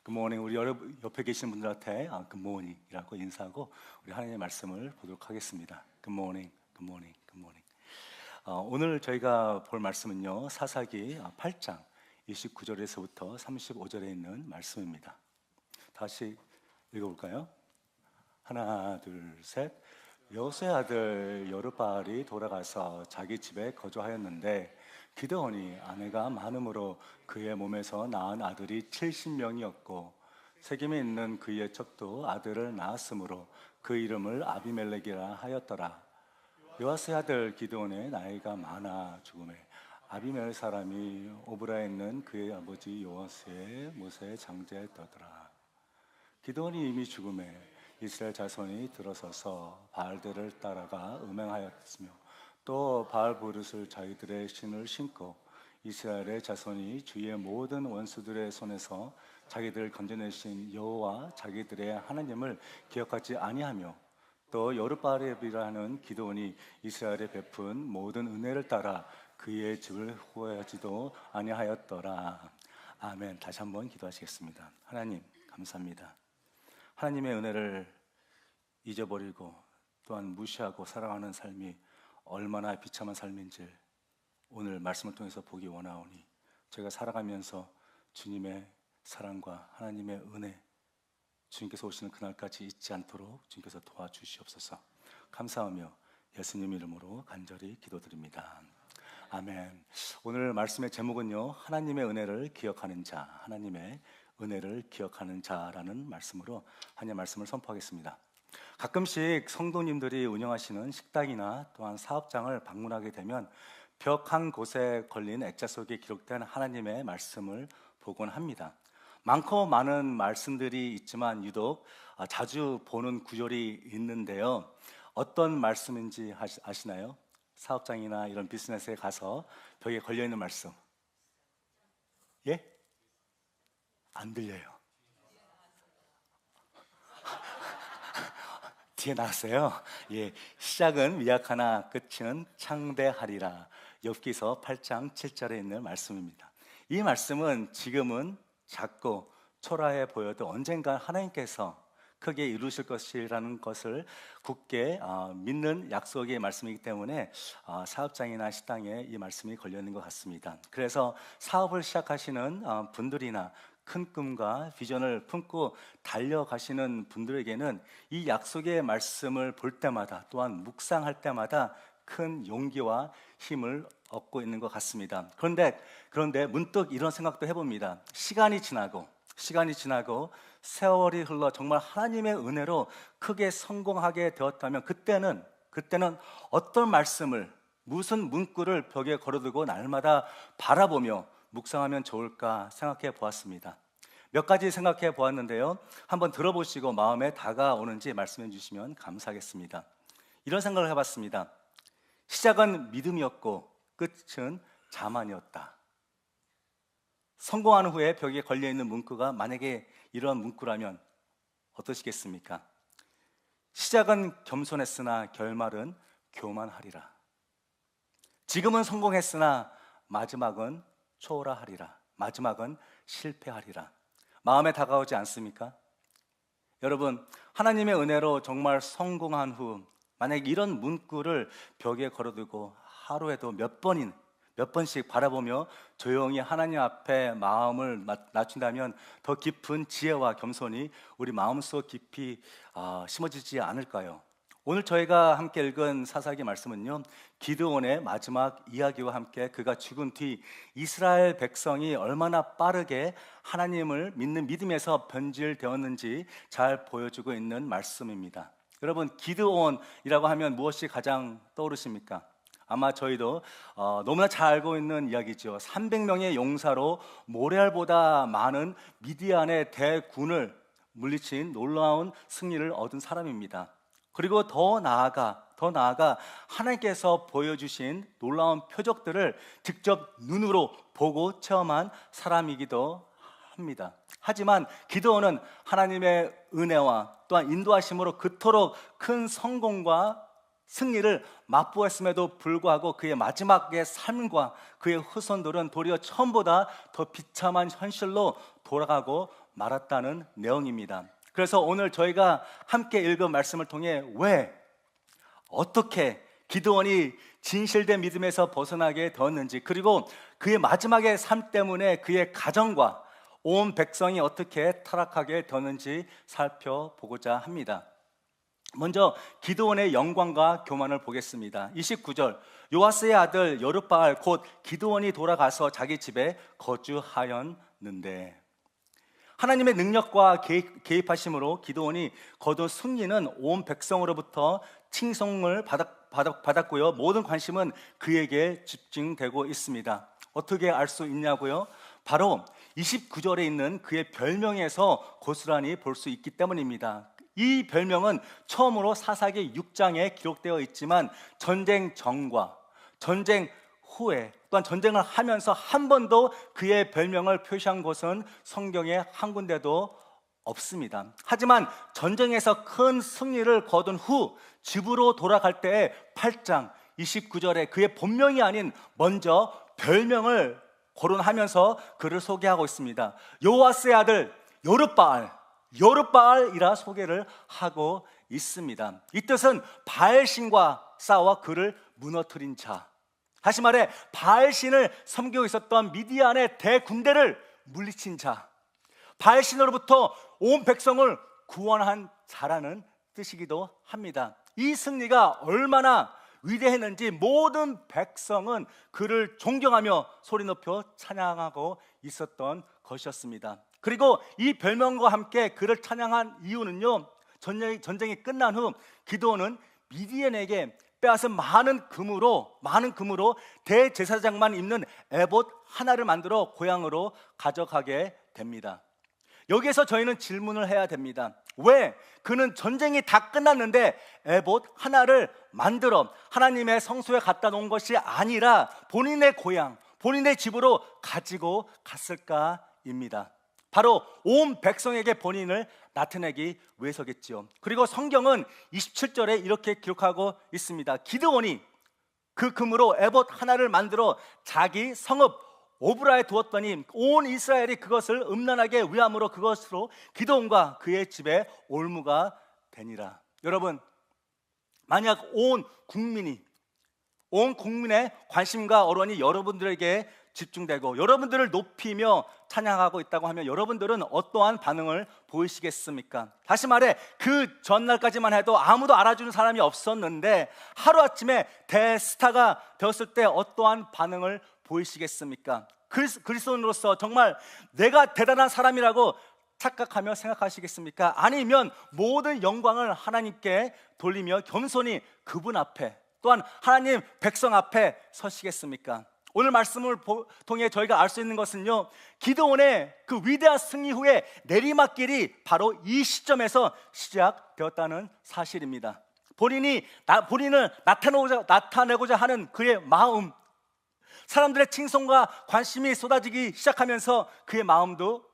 굿모닝. 우리 여러분 옆에 계신 분들한테 굿모닝이라고 인사하고 우리 하나님의 말씀을 보도록 하겠습니다. 굿모닝, 굿모닝, 굿모닝. 오늘 저희가 볼 말씀은요, 사사기 8장 29절에서부터 35절에 있는 말씀입니다. 다시 읽어볼까요? 하나, 둘, 셋. 여호수아의 아들 여룹바알이 돌아가서 자기 집에 거주하였는데 기드온이 아내가 많음으로 그의 몸에서 낳은 아들이 70명이었고 세겜에 있는 그의 척도 아들을 낳았으므로 그 이름을 아비멜렉이라 하였더라. 요아스의 아들 기드온의 나이가 많아 죽음에 아비멜 사람이 오브라에 있는 그의 아버지 요아스의 모세의 장제에 떠더라. 기드온이 이미 죽음에 이스라엘 자손이 들어서서 바알들을 따라가 음행하였으며 또 바알 부릇을 자기들의 신을 신고 이스라엘의 자손이 주의 모든 원수들의 손에서 자기들을 건져내신 여호와 자기들의 하나님을 기억하지 아니하며 또 여룹바알이라는 기드온이 이스라엘에 베푼 모든 은혜를 따라 그의 집을 후회하지도 아니하였더라. 아멘. 다시 한번 기도하시겠습니다. 하나님 감사합니다. 하나님의 은혜를 잊어버리고 또한 무시하고 살아가는 삶이 얼마나 비참한 삶인지 오늘 말씀을 통해서 보기 원하오니 제가 살아가면서 주님의 사랑과 하나님의 은혜, 주님께서 오시는 그날까지 잊지 않도록 주님께서 도와주시옵소서. 감사하며 예수님 이름으로 간절히 기도드립니다. 아멘. 오늘 말씀의 제목은요, 하나님의 은혜를 기억하는 자, 하나님의 은혜를 기억하는 자라는 말씀으로 하나님의 말씀을 선포하겠습니다. 가끔씩 성도님들이 운영하시는 식당이나 또한 사업장을 방문하게 되면 벽 한 곳에 걸린 액자 속에 기록된 하나님의 말씀을 보곤 합니다. 많고 많은 말씀들이 있지만 유독 자주 보는 구절이 있는데요. 어떤 말씀인지 아시나요? 사업장이나 이런 비즈니스에 가서 벽에 걸려있는 말씀. 예? 안 들려요. 뒤에 나왔어요. 예, 시작은 미약하나 끝은 창대하리라. 욥기서 8장 7절에 있는 말씀입니다. 이 말씀은 지금은 작고 초라해 보여도 언젠가 하나님께서 크게 이루실 것이라는 것을 굳게 믿는 약속의 말씀이기 때문에 사업장이나 식당에 이 말씀이 걸려 있는 것 같습니다. 그래서 사업을 시작하시는 분들이나 큰 꿈과 비전을 품고 달려가시는 분들에게는 이 약속의 말씀을 볼 때마다 또한 묵상할 때마다 큰 용기와 힘을 얻고 있는 것 같습니다. 그런데 문득 이런 생각도 해봅니다. 시간이 지나고 세월이 흘러 정말 하나님의 은혜로 크게 성공하게 되었다면 그때는 어떤 말씀을, 무슨 문구를 벽에 걸어두고 날마다 바라보며 묵상하면 좋을까 생각해 보았습니다. 몇 가지 생각해 보았는데요. 한번 들어보시고 마음에 다가오는지 말씀해 주시면 감사하겠습니다. 이런 생각을 해봤습니다. 시작은 믿음이었고 끝은 자만이었다. 성공한 후에 벽에 걸려있는 문구가 만약에 이런 문구라면 어떠시겠습니까? 시작은 겸손했으나 결말은 교만하리라. 지금은 성공했으나 마지막은 초라하리라. 마지막은 실패하리라. 마음에 다가오지 않습니까? 여러분, 하나님의 은혜로 정말 성공한 후 만약 이런 문구를 벽에 걸어두고 하루에도 몇 번씩 바라보며 조용히 하나님 앞에 마음을 낮춘다면 더 깊은 지혜와 겸손이 우리 마음속 깊이 심어지지 않을까요? 오늘 저희가 함께 읽은 사사기 말씀은요, 기드온의 마지막 이야기와 함께 그가 죽은 뒤 이스라엘 백성이 얼마나 빠르게 하나님을 믿는 믿음에서 변질되었는지 잘 보여주고 있는 말씀입니다. 여러분, 기드온이라고 하면 무엇이 가장 떠오르십니까? 아마 저희도 너무나 잘 알고 있는 이야기죠. 300명의 용사로 모래알보다 많은 미디안의 대군을 물리친 놀라운 승리를 얻은 사람입니다. 그리고 더 나아가 하나님께서 보여주신 놀라운 표적들을 직접 눈으로 보고 체험한 사람이기도 합니다. 하지만 기드온은 하나님의 은혜와 또한 인도하심으로 그토록 큰 성공과 승리를 맛보았음에도 불구하고 그의 마지막의 삶과 그의 후손들은 도리어 처음보다 더 비참한 현실로 돌아가고 말았다는 내용입니다. 그래서 오늘 저희가 함께 읽은 말씀을 통해 왜, 어떻게 기드온이 진실된 믿음에서 벗어나게 되었는지, 그리고 그의 마지막의 삶 때문에 그의 가정과 온 백성이 어떻게 타락하게 되었는지 살펴보고자 합니다. 먼저 기드온의 영광과 교만을 보겠습니다. 29절, 요아스의 아들 여룹바알 곧 기드온이 돌아가서 자기 집에 거주하였는데, 하나님의 능력과 개입하심으로 기드온이 거둔 승리는 온 백성으로부터 칭송을 받았고요, 모든 관심은 그에게 집중되고 있습니다. 어떻게 알 수 있냐고요? 바로 29절에 있는 그의 별명에서 고스란히 볼 수 있기 때문입니다. 이 별명은 처음으로 사사기 6장에 기록되어 있지만 전쟁 전과 전쟁 후에 또한 전쟁을 하면서 한 번도 그의 별명을 표시한 곳은 성경에 한 군데도 없습니다. 하지만 전쟁에서 큰 승리를 거둔 후 집으로 돌아갈 때의 8장 29절에 그의 본명이 아닌 먼저 별명을 거론하면서 그를 소개하고 있습니다. 요아스의 아들 여룹바알이라 소개를 하고 있습니다. 이 뜻은 바알신과 싸워 그를 무너뜨린 자, 다시 말해 바알신을 섬기고 있었던 미디안의 대군대를 물리친 자, 바알신으로부터 온 백성을 구원한 자라는 뜻이기도 합니다. 이 승리가 얼마나 위대했는지 모든 백성은 그를 존경하며 소리 높여 찬양하고 있었던 것이었습니다. 그리고 이 별명과 함께 그를 찬양한 이유는요, 전쟁이 끝난 후 기드온은 미디안에게 빼앗은 많은 금으로 대제사장만 입는 에봇 하나를 만들어 고향으로 가져가게 됩니다. 여기에서 저희는 질문을 해야 됩니다. 왜 그는 전쟁이 다 끝났는데 에봇 하나를 만들어 하나님의 성소에 갖다 놓은 것이 아니라 본인의 고향, 본인의 집으로 가지고 갔을까입니다. 바로 온 백성에게 본인을 나타내기 위해서겠지요. 그리고 성경은 27절에 이렇게 기록하고 있습니다. 기드온이 그 금으로 에봇 하나를 만들어 자기 성읍 오브라에 두었더니 온 이스라엘이 그것을 음란하게 위함으로 그것으로 기드온과 그의 집에 올무가 되니라. 여러분, 만약 온 국민의 관심과 언론이 여러분들에게 집중되고 여러분들을 높이며 찬양하고 있다고 하면 여러분들은 어떠한 반응을 보이시겠습니까? 다시 말해 그 전날까지만 해도 아무도 알아주는 사람이 없었는데 하루아침에 대스타가 되었을 때 어떠한 반응을 보이시겠습니까? 그리스도인으로서 정말 내가 대단한 사람이라고 착각하며 생각하시겠습니까? 아니면 모든 영광을 하나님께 돌리며 겸손히 그분 앞에 또한 하나님 백성 앞에 서시겠습니까? 오늘 말씀을 통해 저희가 알 수 있는 것은요, 기드온의 그 위대한 승리 후에 내리막길이 바로 이 시점에서 시작되었다는 사실입니다. 본인을 나타내고자 하는 그의 마음, 사람들의 칭송과 관심이 쏟아지기 시작하면서 그의 마음도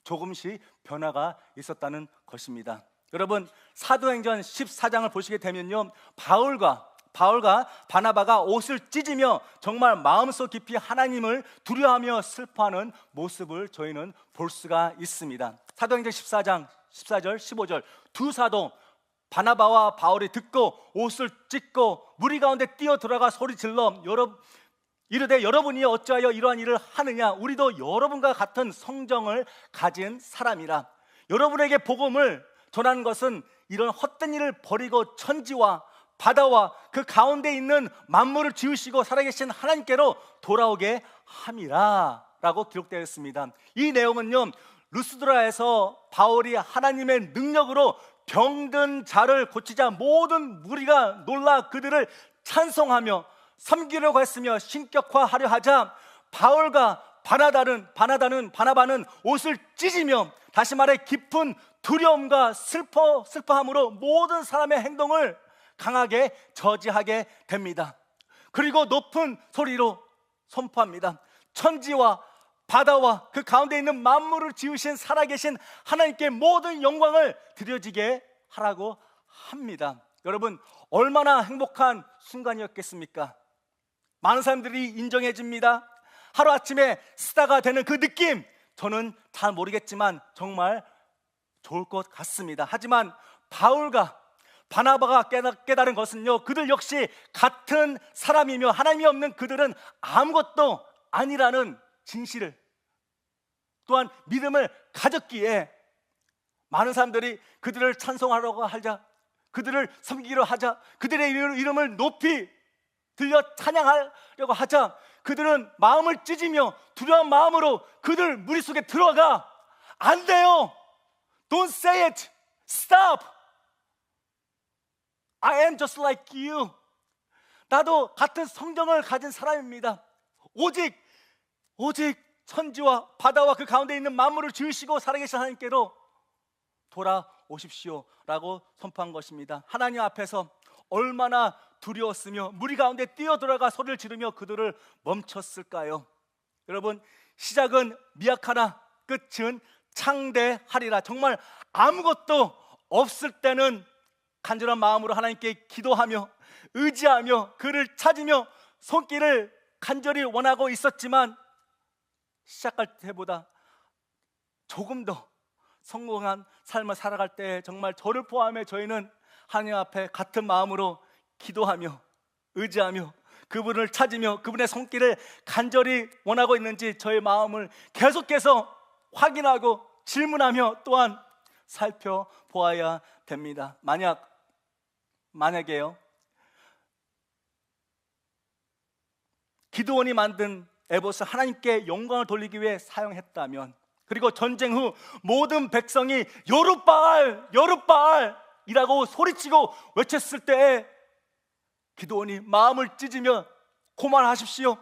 조금씩 변화가 있었다는 것입니다. 여러분, 사도행전 14장을 보시게 되면요, 바울과 바나바가 옷을 찢으며 정말 마음속 깊이 하나님을 두려워하며 슬퍼하는 모습을 저희는 볼 수가 있습니다. 사도행전 14장 14절 15절 두 사도 바나바와 바울이 듣고 옷을 찢고 무리 가운데 뛰어들어가 소리질러 이르되 여러분이 어찌하여 이러한 일을 하느냐, 우리도 여러분과 같은 성정을 가진 사람이라. 여러분에게 복음을 전하는 것은 이런 헛된 일을 버리고 천지와 바다와 그 가운데 있는 만물을 지으시고 살아계신 하나님께로 돌아오게 함이라 라고 기록되어 있습니다. 이 내용은요, 루스드라에서 바울이 하나님의 능력으로 병든 자를 고치자 모든 무리가 놀라 그들을 찬송하며 섬기려고 했으며 신격화하려 하자 바울과 바나바는 옷을 찢으며, 다시 말해 깊은 두려움과 슬퍼함으로 모든 사람의 행동을 강하게 저지하게 됩니다. 그리고 높은 소리로 선포합니다. 천지와 바다와 그 가운데 있는 만물을 지으신 살아계신 하나님께 모든 영광을 드려지게 하라고 합니다. 여러분, 얼마나 행복한 순간이었겠습니까? 많은 사람들이 인정해 줍니다. 하루아침에 스타가 되는 그 느낌, 저는 잘 모르겠지만 정말 좋을 것 같습니다. 하지만 바울과 바나바가 깨달은 것은요, 그들 역시 같은 사람이며 하나님이 없는 그들은 아무것도 아니라는 진실을, 또한 믿음을 가졌기에 많은 사람들이 그들을 찬송하려고 하자, 그들을 섬기려 하자, 그들의 이름을 높이 들려 찬양하려고 하자, 그들은 마음을 찢으며 두려운 마음으로 그들 무리 속에 들어가. 안 돼요. Don't say it. Stop. I am just like you. 나도 같은 성정을 가진 사람입니다. 오직 천지와 바다와 그 가운데 있는 만물을 지으시고 살아계신 하나님께로 돌아오십시오 라고 선포한 것입니다. 하나님 앞에서 얼마나 두려웠으며 무리 가운데 뛰어들어가 소리를 지르며 그들을 멈췄을까요? 여러분, 시작은 미약하나 끝은 창대하리라. 정말 아무것도 없을 때는 간절한 마음으로 하나님께 기도하며 의지하며 그를 찾으며 손길을 간절히 원하고 있었지만, 시작할 때보다 조금 더 성공한 삶을 살아갈 때 정말 저를 포함해 저희는 하나님 앞에 같은 마음으로 기도하며 의지하며 그분을 찾으며 그분의 손길을 간절히 원하고 있는지 저의 마음을 계속해서 확인하고 질문하며 또한 살펴보아야 됩니다. 만약에요, 기드온이 만든 에봇을 하나님께 영광을 돌리기 위해 사용했다면, 그리고 전쟁 후 모든 백성이 여룻바알이라고 소리치고 외쳤을 때에 기드온이 마음을 찢으며 고만하십시오.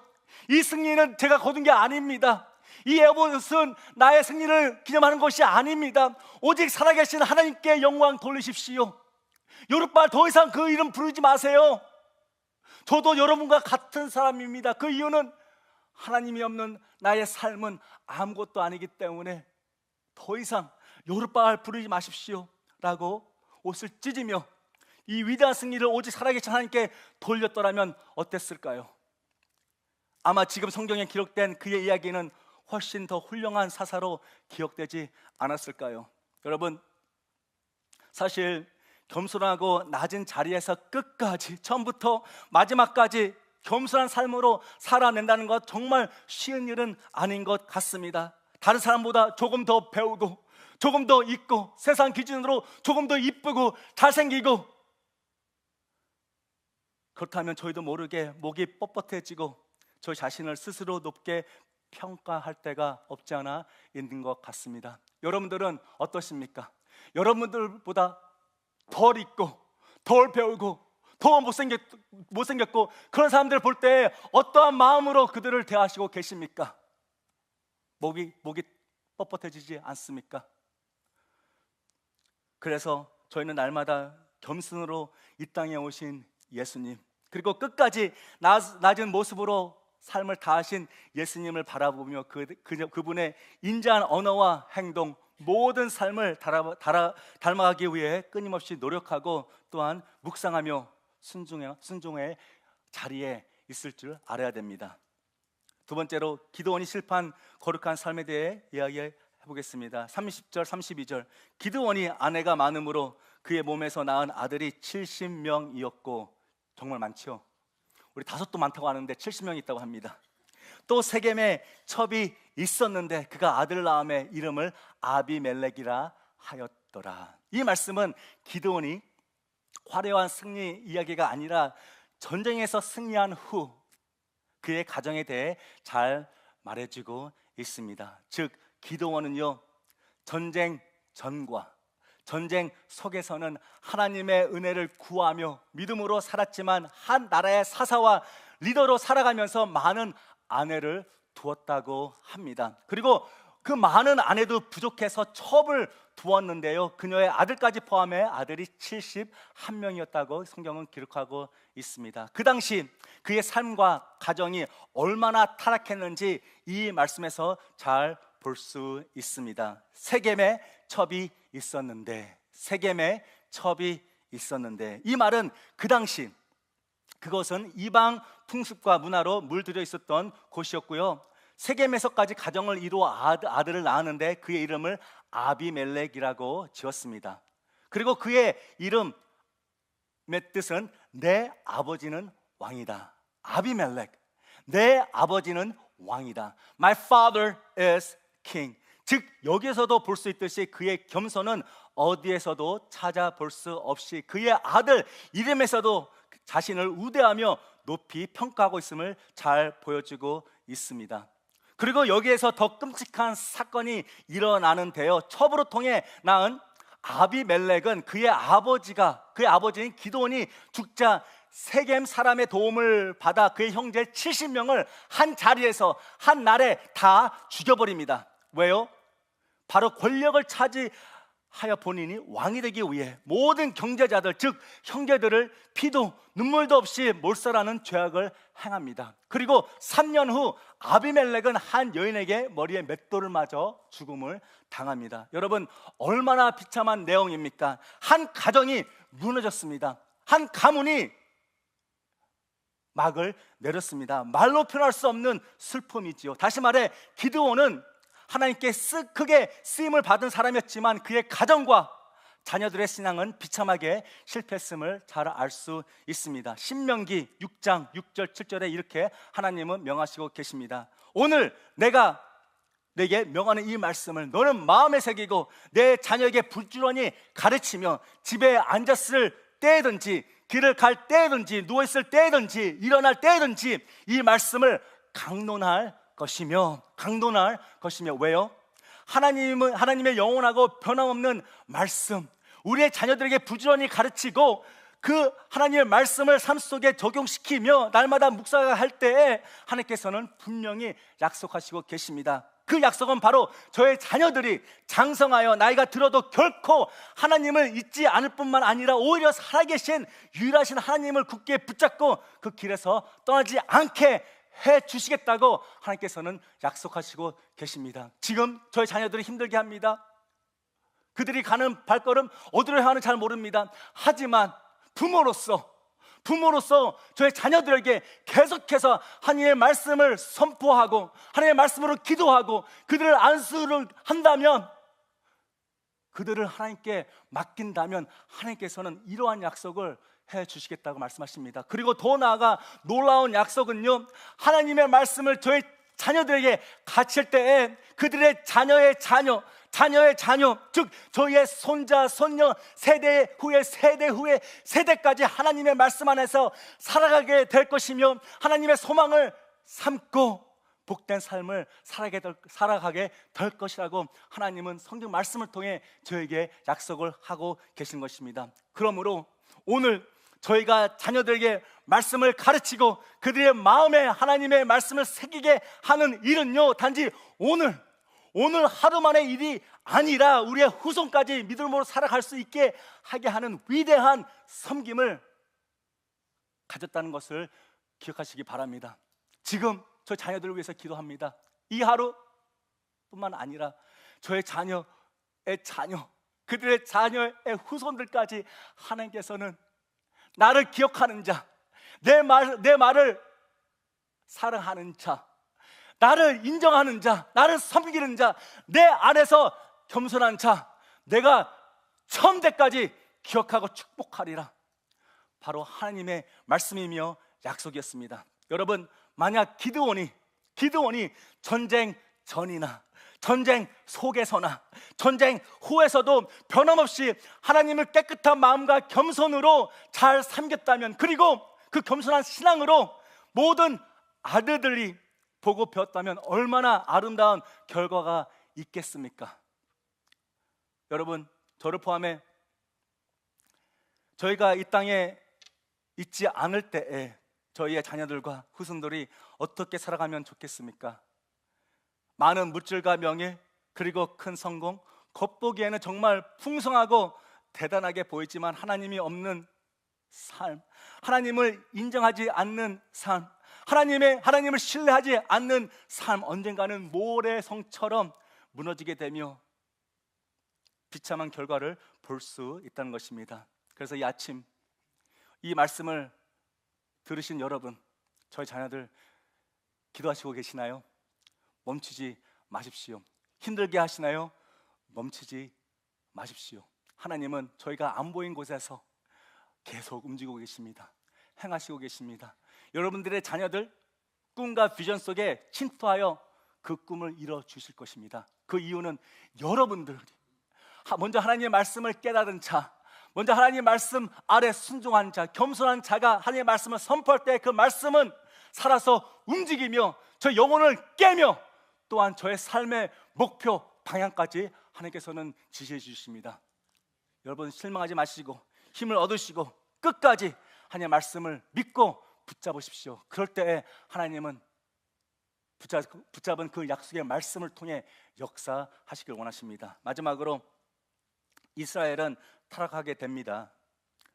이 승리는 제가 거둔 게 아닙니다. 이 에봇은 나의 승리를 기념하는 것이 아닙니다. 오직 살아계신 하나님께 영광 돌리십시오. 여룻바알 더 이상 그 이름 부르지 마세요. 저도 여러분과 같은 사람입니다. 그 이유는 하나님이 없는 나의 삶은 아무것도 아니기 때문에 더 이상 여룻바알 부르지 마십시오 라고 옷을 찢으며 이 위대한 승리를 오직 살아계신 하나님께 돌렸더라면 어땠을까요? 아마 지금 성경에 기록된 그의 이야기는 훨씬 더 훌륭한 사사로 기억되지 않았을까요? 여러분, 사실 겸손하고 낮은 자리에서 끝까지, 처음부터 마지막까지 겸손한 삶으로 살아낸다는 것 정말 쉬운 일은 아닌 것 같습니다. 다른 사람보다 조금 더 배우고 조금 더 있고 세상 기준으로 조금 더 이쁘고 잘생기고, 그렇다면 저희도 모르게 목이 뻣뻣해지고 저희 자신을 스스로 높게 평가할 때가 없지 않아 있는 것 같습니다. 여러분들은 어떠십니까? 여러분들보다 덜 있고 덜 배우고 더 못생겼고 그런 사람들을 볼 때 어떠한 마음으로 그들을 대하시고 계십니까? 목이 뻣뻣해지지 않습니까? 그래서 저희는 날마다 겸손으로 이 땅에 오신 예수님, 그리고 끝까지 낮은 모습으로 삶을 다하신 예수님을 바라보며 그분의 인자한 언어와 행동, 모든 삶을 닮아가기 위해 끊임없이 노력하고 또한 묵상하며 순종의 자리에 있을 줄 알아야 됩니다. 두 번째로 기드온이 실패한 거룩한 삶에 대해 이야기해 보겠습니다. 30절 32절, 기드온이 아내가 많음으로 그의 몸에서 낳은 아들이 70명이었고, 정말 많죠. 우리 5도 많다고 하는데 70명이 있다고 합니다. 또 세겜에 첩이 있었는데 그가 아들을 낳음에 이름을 아비멜렉이라 하였더라. 이 말씀은 기드온이 화려한 승리 이야기가 아니라 전쟁에서 승리한 후 그의 가정에 대해 잘 말해주고 있습니다. 즉 기드온은요, 전쟁 전과 전쟁 속에서는 하나님의 은혜를 구하며 믿음으로 살았지만 한 나라의 사사와 리더로 살아가면서 많은 아내를 두었다고 합니다. 그리고 그 많은 아내도 부족해서 첩을 두었는데요, 그녀의 아들까지 포함해 아들이 71명이었다고 성경은 기록하고 있습니다. 그 당시 그의 삶과 가정이 얼마나 타락했는지 이 말씀에서 잘 볼 수 있습니다. 세겜에 첩이 있었는데, 이 말은 그 당시 그것은 이방 풍습과 문화로 물들여 있었던 곳이었고요, 세겜에서까지 가정을 이루어 아들을 낳았는데 그의 이름을 아비멜렉이라고 지었습니다. 그리고 그의 이름의 뜻은 내 아버지는 왕이다. 아비멜렉, 내 아버지는 왕이다. My father is king. 즉 여기서도 볼 수 있듯이 그의 겸손은 어디에서도 찾아볼 수 없이 그의 아들 이름에서도 자신을 우대하며 높이 평가하고 있음을 잘 보여주고 있습니다. 그리고 여기에서 더 끔찍한 사건이 일어나는데요, 첩으로 통해 낳은 아비멜렉은 그의 아버지인 기드온이 죽자 세겜 사람의 도움을 받아 그의 형제 70명을 한 자리에서 한 날에 다 죽여버립니다. 왜요? 바로 권력을 차지하여 본인이 왕이 되기 위해 모든 경제자들, 즉 형제들을 피도 눈물도 없이 몰살하는 죄악을 행합니다. 그리고 3년 후 아비멜렉은 한 여인에게 머리에 맷돌을 맞아 죽음을 당합니다. 여러분, 얼마나 비참한 내용입니까? 한 가정이 무너졌습니다. 한 가문이 막을 내렸습니다. 말로 표현할 수 없는 슬픔이지요. 다시 말해 기드온은 하나님께 크게 쓰임을 받은 사람이었지만 그의 가정과 자녀들의 신앙은 비참하게 실패했음을 잘 알 수 있습니다. 신명기 6장 6절 7절에 이렇게 하나님은 명하시고 계십니다. 오늘 내가 내게 명하는 이 말씀을 너는 마음에 새기고 내 자녀에게 부지런히 가르치며 집에 앉았을 때든지 길을 갈 때든지 누워있을 때든지 일어날 때든지 이 말씀을 강론할 것이며 왜요? 하나님의 영원하고 변함없는 말씀, 우리의 자녀들에게 부지런히 가르치고 그 하나님의 말씀을 삶 속에 적용시키며 날마다 묵상할 때에 하나님께서는 분명히 약속하시고 계십니다. 그 약속은 바로 저의 자녀들이 장성하여 나이가 들어도 결코 하나님을 잊지 않을 뿐만 아니라 오히려 살아계신 유일하신 하나님을 굳게 붙잡고 그 길에서 떠나지 않게 해주시겠다고 하나님께서는 약속하시고 계십니다. 지금 저희 자녀들이 힘들게 합니다. 그들이 가는 발걸음 어디로 향하는지 잘 모릅니다. 하지만 부모로서 저희 자녀들에게 계속해서 하나님의 말씀을 선포하고 하나님의 말씀으로 기도하고 그들을 안수를 한다면, 그들을 하나님께 맡긴다면 하나님께서는 이러한 약속을 해주시겠다고 말씀하십니다. 그리고 더 나아가 놀라운 약속은요, 하나님의 말씀을 저희 자녀들에게 가르칠 때에 그들의 자녀의 자녀, 즉 저희의 손자, 손녀, 세대 후에 세대까지 하나님의 말씀 안에서 살아가게 될 것이며 하나님의 소망을 삼고 복된 삶을 살아가게 될 것이라고 하나님은 성경 말씀을 통해 저에게 약속을 하고 계신 것입니다. 그러므로 오늘 저희가 자녀들에게 말씀을 가르치고 그들의 마음에 하나님의 말씀을 새기게 하는 일은요, 단지 오늘 하루만의 일이 아니라 우리의 후손까지 믿음으로 살아갈 수 있게 하게 하는 위대한 섬김을 가졌다는 것을 기억하시기 바랍니다. 지금 저 자녀들을 위해서 기도합니다. 이 하루뿐만 아니라 저의 자녀의 자녀, 그들의 자녀의 후손들까지 하나님께서는 나를 기억하는 자, 내 말을 사랑하는 자, 나를 인정하는 자, 나를 섬기는 자, 내 안에서 겸손한 자, 내가 처음 때까지 기억하고 축복하리라. 바로 하나님의 말씀이며 약속이었습니다. 여러분, 만약 기드온이 전쟁 전이나 전쟁 속에서나 전쟁 후에서도 변함없이 하나님을 깨끗한 마음과 겸손으로 잘 섬겼다면, 그리고 그 겸손한 신앙으로 모든 아들들이 보고 배웠다면 얼마나 아름다운 결과가 있겠습니까? 여러분, 저를 포함해 저희가 이 땅에 있지 않을 때에 저희의 자녀들과 후손들이 어떻게 살아가면 좋겠습니까? 많은 물질과 명예, 그리고 큰 성공, 겉보기에는 정말 풍성하고 대단하게 보이지만 하나님이 없는 삶, 하나님을 인정하지 않는 삶, 하나님을 신뢰하지 않는 삶, 언젠가는 모래성처럼 무너지게 되며 비참한 결과를 볼 수 있다는 것입니다. 그래서 이 아침 이 말씀을 들으신 여러분, 저희 자녀들 기도하시고 계시나요? 멈추지 마십시오. 힘들게 하시나요? 멈추지 마십시오. 하나님은 저희가 안 보인 곳에서 계속 움직이고 계십니다. 행하시고 계십니다. 여러분들의 자녀들 꿈과 비전 속에 침투하여 그 꿈을 이뤄 주실 것입니다. 그 이유는 여러분들이 먼저 하나님의 말씀을 깨달은 자, 먼저 하나님의 말씀 아래 순종한 자, 겸손한 자가 하나님의 말씀을 선포할 때 그 말씀은 살아서 움직이며 저 영혼을 깨며 또한 저의 삶의 목표 방향까지 하나님께서는 지시해 주십니다. 여러분 실망하지 마시고 힘을 얻으시고 끝까지 하나님의 말씀을 믿고 붙잡으십시오. 그럴 때 하나님은 붙잡은 그 약속의 말씀을 통해 역사하시길 원하십니다. 마지막으로 이스라엘은 타락하게 됩니다.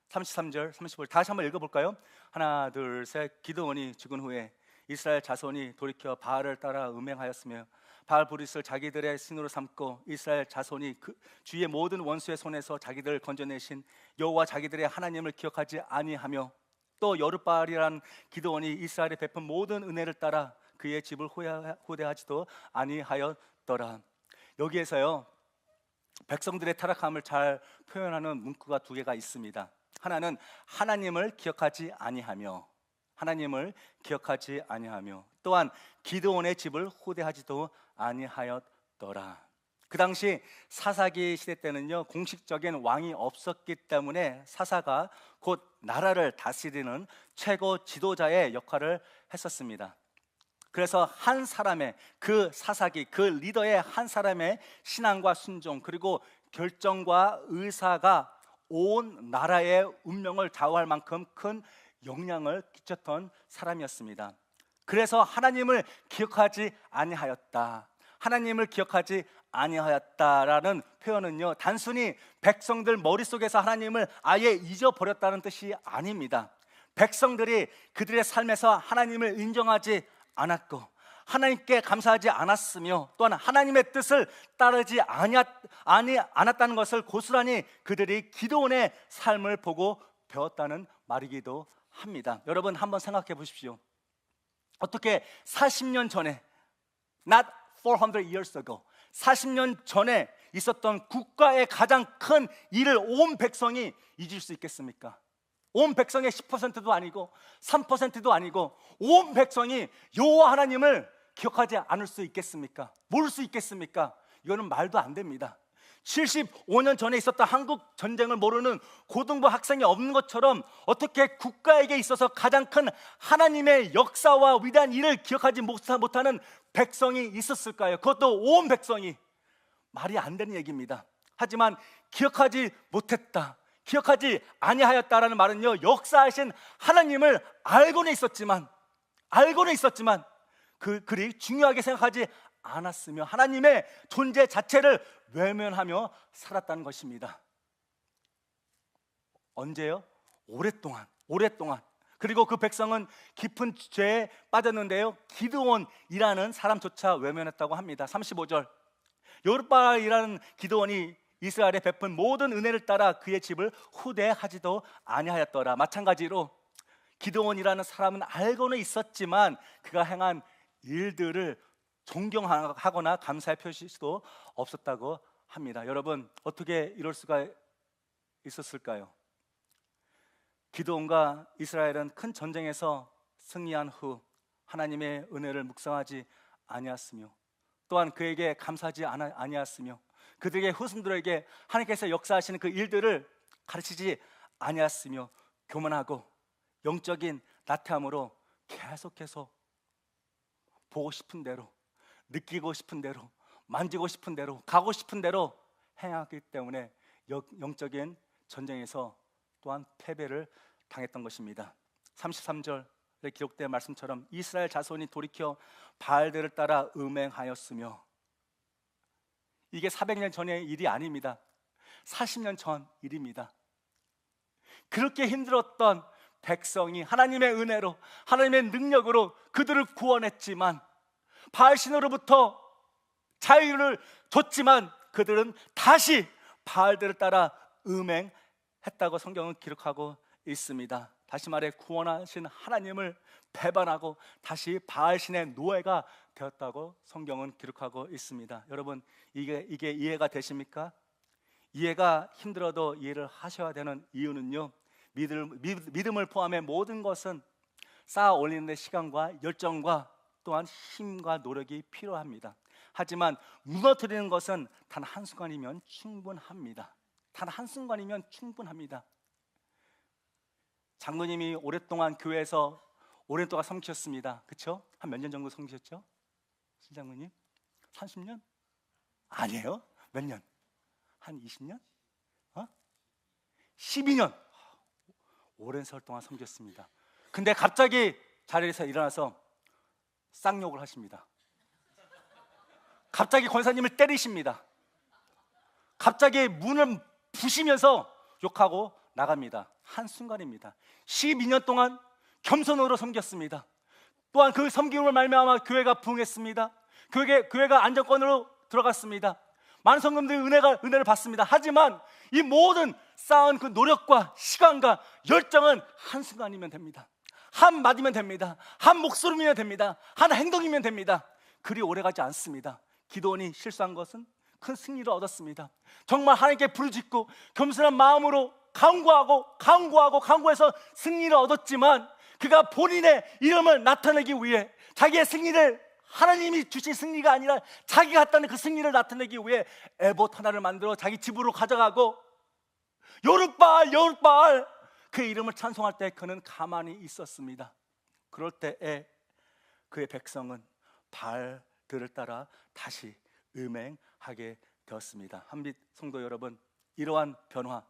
33절, 35절 다시 한번 읽어볼까요? 하나, 둘, 셋. 기드온이 죽은 후에 이스라엘 자손이 돌이켜 바알을 따라 음행하였으며 바알 브릿을 자기들의 신으로 삼고 이스라엘 자손이 그 주위의 모든 원수의 손에서 자기들을 건져내신 여호와 자기들의 하나님을 기억하지 아니하며 또 여룻바알이란 기드온이 이스라엘에 베푼 모든 은혜를 따라 그의 집을 후대하지도 아니하였더라. 여기에서요 백성들의 타락함을 잘 표현하는 문구가 두 개가 있습니다. 하나는 하나님을 기억하지 아니하며, 하나님을 기억하지 아니하며, 또한 기드온의 집을 후대하지도 아니하였더라. 그 당시 사사기 시대 때는요 공식적인 왕이 없었기 때문에 사사가 곧 나라를 다스리는 최고 지도자의 역할을 했었습니다. 그래서 한 사람의 그 사사기, 그 리더의 한 사람의 신앙과 순종 그리고 결정과 의사가 온 나라의 운명을 좌우할 만큼 큰 영향을 끼쳤던 사람이었습니다. 그래서 하나님을 기억하지 아니하였다, 하나님을 기억하지 아니하였다라는 표현은요 단순히 백성들 머릿속에서 하나님을 아예 잊어버렸다는 뜻이 아닙니다. 백성들이 그들의 삶에서 하나님을 인정하지 않았고 하나님께 감사하지 않았으며 또한 하나님의 뜻을 따르지 않았다는 것을 고스란히 그들이 기드온의 삶을 보고 배웠다는 말이기도 합니다. 여러분 한번 생각해 보십시오. 어떻게 40년 전에 not 400 years ago 40년 전에 있었던 국가의 가장 큰 일을 온 백성이 잊을 수 있겠습니까? 온 백성의 10%도 아니고 3%도 아니고 온 백성이 여호와 하나님을 기억하지 않을 수 있겠습니까? 모를 수 있겠습니까? 이거는 말도 안 됩니다. 75년 전에 있었던 한국 전쟁을 모르는 고등부 학생이 없는 것처럼 어떻게 국가에게 있어서 가장 큰 하나님의 역사와 위대한 일을 기억하지 못하는 백성이 있었을까요? 그것도 온 백성이. 말이 안 되는 얘기입니다. 하지만 기억하지 못했다, 기억하지 아니하였다라는 말은요 역사하신 하나님을 알고는 있었지만 그리 중요하게 생각하지 않았으며 하나님의 존재 자체를 외면하며 살았다는 것입니다. 언제요? 오랫동안. 그리고 그 백성은 깊은 죄에 빠졌는데요 기드온이라는 사람조차 외면했다고 합니다. 35절 여룻바알이라는 기드온이 이스라엘에 베푼 모든 은혜를 따라 그의 집을 후대하지도 아니하였더라. 마찬가지로 기드온이라는 사람은 알고는 있었지만 그가 행한 일들을 존경하거나 감사의 표시도 없었다고 합니다. 여러분 어떻게 이럴 수가 있었을까요? 기드온과 이스라엘은 큰 전쟁에서 승리한 후 하나님의 은혜를 묵상하지 아니하였으며 또한 그에게 감사하지 아니하였으며 그들에게 후손들에게 하나님께서 역사하시는 그 일들을 가르치지 아니하였으며 교만하고 영적인 나태함으로 계속해서 보고 싶은 대로, 느끼고 싶은 대로, 만지고 싶은 대로, 가고 싶은 대로 행하기 때문에 영적인 전쟁에서 또한 패배를 당했던 것입니다. 33절에 기록된 말씀처럼 이스라엘 자손이 돌이켜 바알들을 따라 음행하였으며, 이게 400년 전의 일이 아닙니다. 40년 전 일입니다. 그렇게 힘들었던 백성이 하나님의 은혜로, 하나님의 능력으로 그들을 구원했지만, 바알신으로부터 자유를 줬지만 그들은 다시 바알들을 따라 음행했다고 성경은 기록하고 있습니다. 다시 말해 구원하신 하나님을 배반하고 다시 바알신의 노예가 되었다고 성경은 기록하고 있습니다. 여러분, 이게 이해가 되십니까? 이해가 힘들어도 이해를 하셔야 되는 이유는요, 믿음을 포함해 모든 것은 쌓아 올리는 데 시간과 열정과 또한 힘과 노력이 필요합니다. 하지만 무너뜨리는 것은 단 한순간이면 충분합니다. 단 한순간이면 충분합니다. 장로님이 오랫동안 교회에서 오랫동안 섬기셨습니다. 그렇죠? 한 몇 년 정도 섬기셨죠? 신장로님? 30년? 아니에요? 몇 년? 한 20년? 12년! 오랜 세월 동안 섬겼습니다. 근데 갑자기 자리에서 일어나서 쌍욕을 하십니다. 갑자기 권사님을 때리십니다. 갑자기 문을 부시면서 욕하고 나갑니다. 한순간입니다. 12년 동안 겸손으로 섬겼습니다. 또한 그 섬김을 말미암아 교회가 부흥했습니다. 교회가 안정권으로 들어갔습니다. 많은 성도들이 은혜를 받습니다. 하지만 이 모든 쌓은 그 노력과 시간과 열정은 한순간이면 됩니다. 한마디면 됩니다. 한 목소리면 됩니다. 한 행동이면 됩니다. 그리 오래가지 않습니다. 기도원이 실수한 것은 큰 승리를 얻었습니다. 정말 하나님께 부르짖고 겸손한 마음으로 강구해서 승리를 얻었지만, 그가 본인의 이름을 나타내기 위해, 자기의 승리를, 하나님이 주신 승리가 아니라 자기가 했다는 그 승리를 나타내기 위해 에봇 하나를 만들어 자기 집으로 가져가고 여룻바알 그의 이름을 찬송할 때 그는 가만히 있었습니다. 그럴 때에 그의 백성은 바알들을 따라 다시 음행하게 되었습니다. 한빛 성도 여러분, 이러한 변화,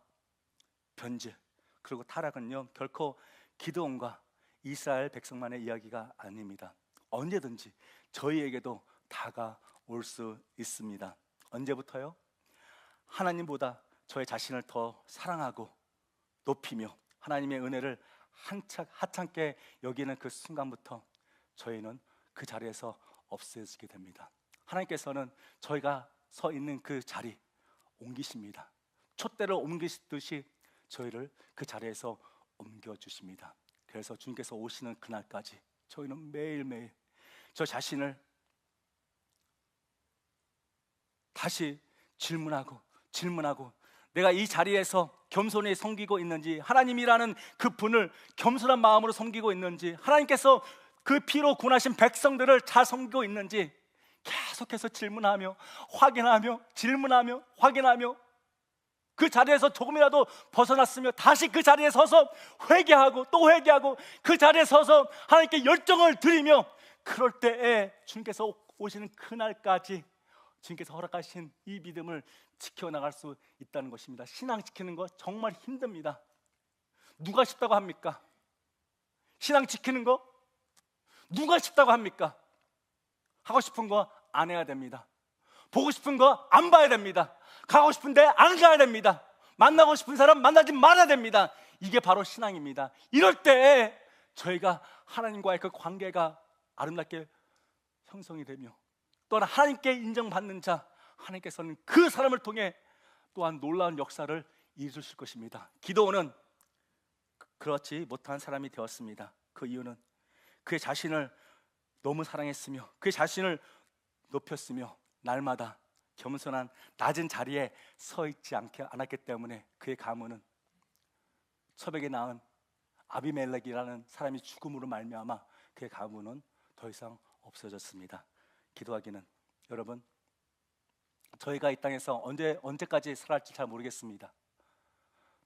변질, 그리고 타락은요, 결코 기드온과 이스라엘 백성만의 이야기가 아닙니다. 언제든지 저희에게도 다가올 수 있습니다. 언제부터요? 하나님보다 저의 자신을 더 사랑하고 높이며 하나님의 은혜를 하찮게 여기는 그 순간부터 저희는 그 자리에서 없어지게 됩니다. 하나님께서는 저희가 서 있는 그 자리 옮기십니다. 촛대를 옮기시듯이 저희를 그 자리에서 옮겨주십니다. 그래서 주님께서 오시는 그날까지 저희는 매일매일 저 자신을 다시 질문하고 내가 이 자리에서 겸손히 섬기고 있는지, 하나님이라는 그 분을 겸손한 마음으로 섬기고 있는지, 하나님께서 그 피로 구원하신 백성들을 잘 섬기고 있는지 계속해서 질문하며 확인하며 그 자리에서 조금이라도 벗어났으며 다시 그 자리에 서서 회개하고 또 회개하고 그 자리에 서서 하나님께 열정을 드리며, 그럴 때에 주님께서 오시는 그날까지 주님께서 허락하신 이 믿음을 지켜나갈 수 있다는 것입니다. 신앙 지키는 거 정말 힘듭니다. 누가 쉽다고 합니까? 신앙 지키는 거 누가 쉽다고 합니까? 하고 싶은 거 안 해야 됩니다. 보고 싶은 거 안 봐야 됩니다. 가고 싶은데 안 가야 됩니다. 만나고 싶은 사람 만나지 말아야 됩니다. 이게 바로 신앙입니다. 이럴 때 저희가 하나님과의 그 관계가 아름답게 형성이 되며, 또한 하나님께 인정받는 자, 하나님께서는 그 사람을 통해 또한 놀라운 역사를 이루실 것입니다. 기드온은 그렇지 못한 사람이 되었습니다. 그 이유는 그의 자신을 너무 사랑했으며 그의 자신을 높였으며 날마다 겸손한 낮은 자리에 서 있지 않았기 때문에 그의 가문은 첩에게 낳은 아비멜렉이라는 사람이 죽음으로 말미암아 그의 가문은 더 이상 없어졌습니다. 기도하기는, 여러분, 저희가 이 땅에서 언제까지 살아갈지 잘 모르겠습니다.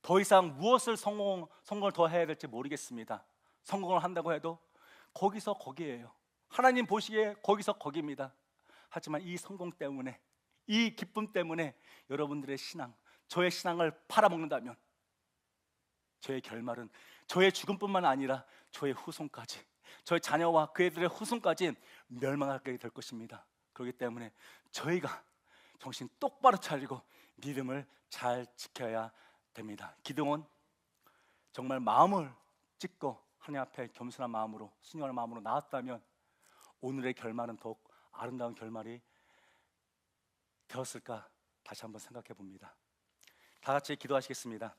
더 이상 무엇을 성공을 더 해야 될지 모르겠습니다. 성공을 한다고 해도 거기서 거기에요. 하나님 보시기에 거기서 거기입니다. 하지만 이 성공 때문에, 이 기쁨 때문에 여러분들의 신앙, 저의 신앙을 팔아먹는다면 저의 결말은 저의 죽음뿐만 아니라 저의 후손까지, 저의 자녀와 그 애들의 후손까지 멸망하게 될 것입니다. 그렇기 때문에 저희가 정신 똑바로 차리고 믿음을 잘 지켜야 됩니다. 기드온 정말 마음을 찢고 하나님 앞에 겸손한 마음으로, 순종하는 마음으로 나왔다면 오늘의 결말은 더욱 아름다운 결말이 되었을까 다시 한번 생각해 봅니다. 다 같이 기도하시겠습니다.